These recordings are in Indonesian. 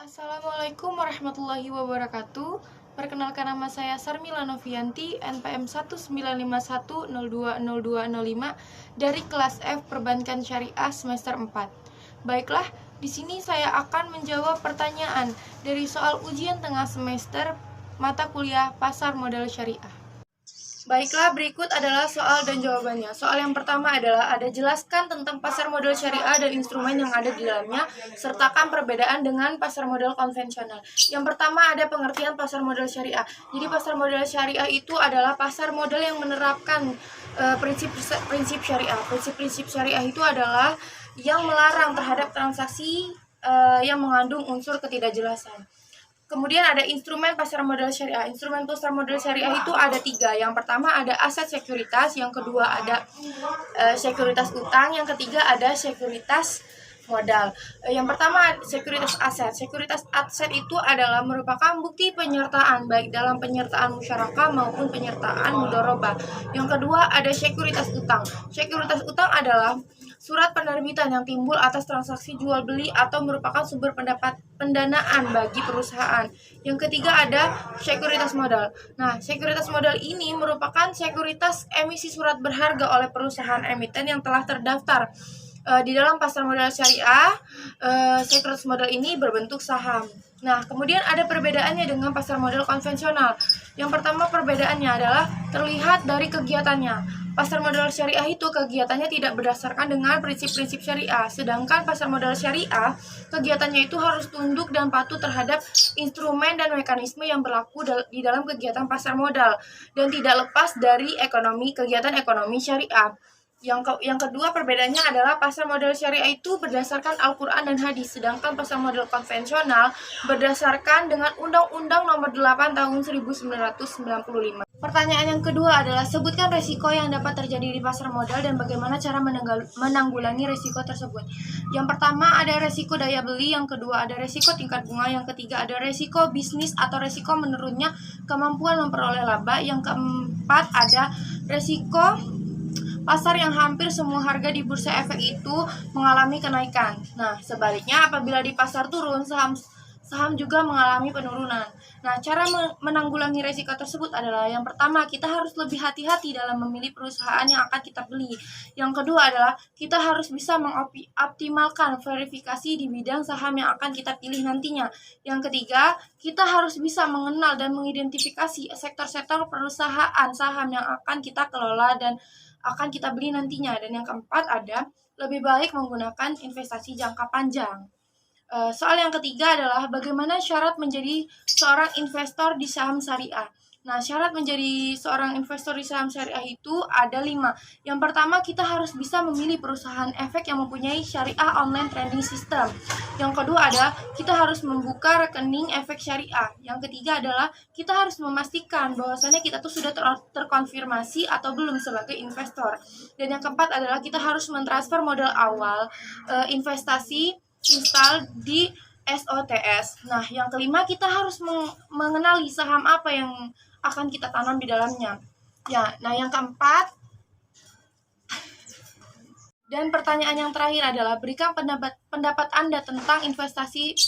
Assalamualaikum warahmatullahi wabarakatuh. Perkenalkan, nama saya Sarmila Novianti, NPM 1951020205 dari kelas F Perbankan Syariah semester 4. Baiklah, di sini saya akan menjawab pertanyaan dari soal ujian tengah semester mata kuliah Pasar Modal Syariah. Baiklah, berikut adalah soal dan jawabannya. Soal yang pertama adalah jelaskan tentang pasar modal syariah dan instrumen yang ada di dalamnya, sertakan perbedaan dengan pasar modal konvensional. Yang pertama ada pengertian pasar modal syariah. Jadi pasar modal syariah itu adalah pasar modal yang menerapkan prinsip syariah. Prinsip syariah itu adalah yang melarang terhadap transaksi yang mengandung unsur ketidakjelasan. Kemudian ada instrumen pasar modal syariah. Instrumen pasar modal syariah itu ada 3. Yang pertama ada aset sekuritas, yang kedua ada sekuritas utang, yang ketiga ada sekuritas modal. Yang pertama sekuritas aset. Sekuritas aset itu adalah merupakan bukti penyertaan baik dalam penyertaan musyarakah maupun penyertaan mudharabah. Yang kedua ada sekuritas utang. Sekuritas utang adalah surat penerbitan yang timbul atas transaksi jual beli atau merupakan sumber pendanaan bagi perusahaan. Yang ketiga ada sekuritas modal. Nah, sekuritas modal ini merupakan sekuritas emisi surat berharga oleh perusahaan emiten yang telah terdaftar di dalam pasar modal syariah. Sekuritas modal ini berbentuk saham. Nah, kemudian ada perbedaannya dengan pasar modal konvensional. Yang pertama perbedaannya adalah terlihat dari kegiatannya. Pasar modal syariah itu kegiatannya tidak berdasarkan dengan prinsip-prinsip syariah, sedangkan pasar modal syariah kegiatannya itu harus tunduk dan patuh terhadap instrumen dan mekanisme yang berlaku di dalam kegiatan pasar modal dan tidak lepas dari kegiatan ekonomi syariah. Yang kedua perbedaannya adalah pasar modal syariah itu berdasarkan Al-Quran dan hadis, sedangkan pasar modal konvensional berdasarkan dengan Undang-Undang Nomor 8 Tahun 1995. Pertanyaan yang kedua adalah sebutkan resiko yang dapat terjadi di pasar modal dan bagaimana cara menanggulangi resiko tersebut. Yang pertama ada resiko daya beli, yang kedua ada resiko tingkat bunga, yang ketiga ada resiko bisnis atau resiko menurunnya kemampuan memperoleh laba, yang keempat ada resiko pasar yang hampir semua harga di bursa efek itu mengalami kenaikan. Nah, sebaliknya apabila di pasar turun, saham juga mengalami penurunan. Nah, cara menanggulangi resiko tersebut adalah yang pertama, kita harus lebih hati-hati dalam memilih perusahaan yang akan kita beli. Yang kedua adalah kita harus bisa mengoptimalkan verifikasi di bidang saham yang akan kita pilih nantinya. Yang ketiga, kita harus bisa mengenal dan mengidentifikasi sektor-sektor perusahaan saham yang akan kita kelola dan akan kita beli nantinya. Dan yang keempat ada lebih baik menggunakan investasi jangka panjang. Soal yang ketiga adalah bagaimana syarat menjadi seorang investor di saham syariah. Nah, syarat menjadi seorang investor di saham syariah itu ada 5. Yang pertama, kita harus bisa memilih perusahaan efek yang mempunyai syariah online trading system. Yang kedua adalah kita harus membuka rekening efek syariah. Yang ketiga adalah kita harus memastikan bahwasannya kita tuh sudah terkonfirmasi atau belum sebagai investor. Dan yang keempat adalah kita harus mentransfer modal awal investasi install di SOTS. Nah, yang kelima kita harus mengenali saham apa yang akan kita tanam di dalamnya. Ya, nah yang keempat dan pertanyaan yang terakhir adalah berikan pendapat Anda tentang investasi,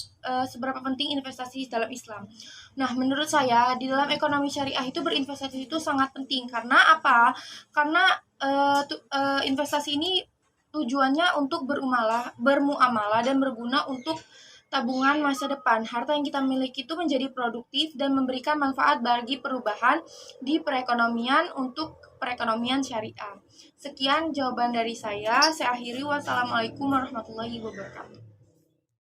seberapa penting investasi dalam Islam. Nah, menurut saya di dalam ekonomi syariah itu berinvestasi itu sangat penting. Karena apa? Karena investasi ini tujuannya untuk bermuamalah dan berguna untuk tabungan masa depan. Harta yang kita miliki itu menjadi produktif dan memberikan manfaat bagi perubahan di perekonomian untuk perekonomian syariah. Sekian jawaban dari saya. Saya akhiri. Wassalamualaikum warahmatullahi wabarakatuh.